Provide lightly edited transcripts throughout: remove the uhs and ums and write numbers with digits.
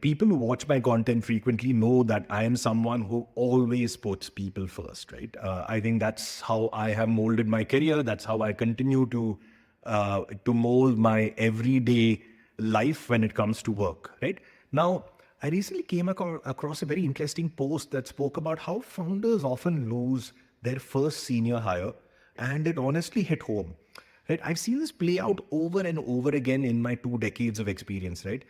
People who watch my content frequently know that I am someone who always puts people first, right? I think that's how I have molded my career. That's how I continue to mold my everyday life when it comes to work, right? Now, I recently came across a very interesting post that spoke about how founders often lose their first senior hire, and it honestly hit home. Right? I've seen this play out over and over again in my 2 decades of experience, right?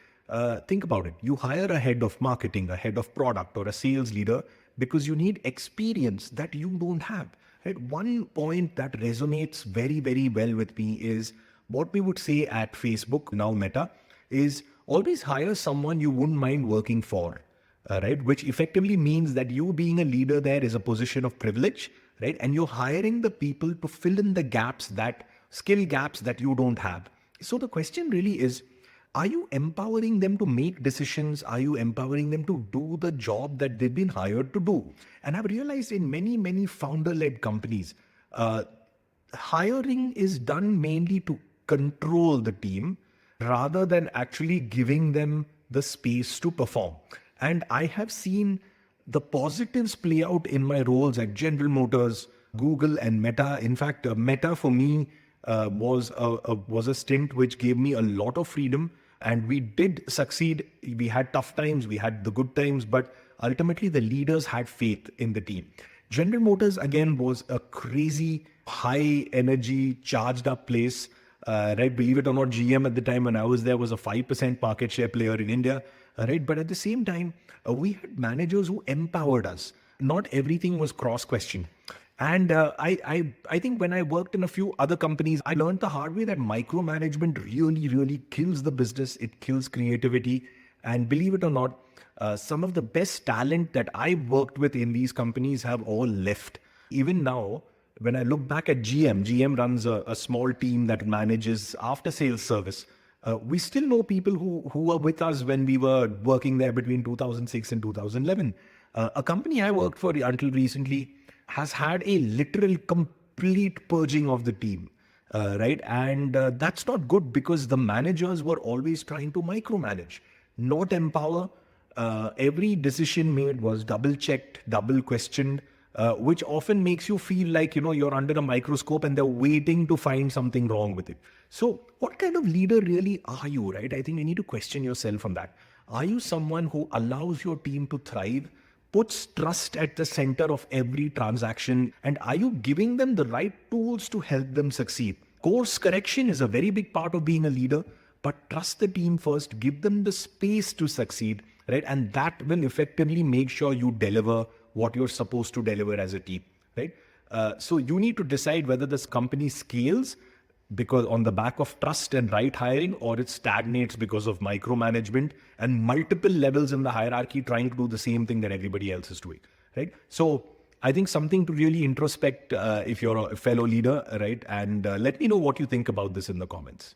Think about it. You hire a head of marketing, a head of product, or a sales leader because you need experience that you don't have. Right? One point that resonates very, very well with me is what we would say at Facebook, now Meta, is always hire someone you wouldn't mind working for, right? Which effectively means that you being a leader there is a position of privilege, right? And you're hiring the people to fill in the gaps, that skill gaps that you don't have. So the question really is, are you empowering them to make decisions? Are you empowering them to do the job that they've been hired to do? And I've realized in many, many founder-led companies, uh, hiring is done mainly to control the team rather than actually giving them the space to perform. And I have seen the positives play out in my roles at General Motors, Google, and Meta. In fact, Meta for me was a stint which gave me a lot of freedom, and we did succeed. We had tough times, we had the good times, but ultimately the leaders had faith in the team. General Motors again was a crazy, high energy, charged up place. Right, believe it or not, GM at the time when I was there was a 5% market share player in India. Right, but at the same time, we had managers who empowered us. Not everything was cross questioned. And I think when I worked in a few other companies, I learned the hard way that micromanagement really, really kills the business. It kills creativity. And believe it or not, some of the best talent that I worked with in these companies have all left. Even now, when I look back at GM runs a small team that manages after sales service. We still know people who were with us when we were working there between 2006 and 2011. A company I worked for until recently has had a literal complete purging of the team, right? And that's not good because the managers were always trying to micromanage, not empower. Every decision made was double checked, double questioned, which often makes you feel like, you're under a microscope and they're waiting to find something wrong with it. So what kind of leader really are you, right? I think you need to question yourself on that. Are you someone who allows your team to thrive, puts trust at the center of every transaction, and are you giving them the right tools to help them succeed? Course correction is a very big part of being a leader, but trust the team first, give them the space to succeed, right? And that will effectively make sure you deliver what you're supposed to deliver as a team, right? So you need to decide whether this company scales because on the back of trust and right hiring, or it stagnates because of micromanagement and multiple levels in the hierarchy trying to do the same thing that everybody else is doing, right? So I think something to really introspect if you're a fellow leader, right? And let me know what you think about this in the comments.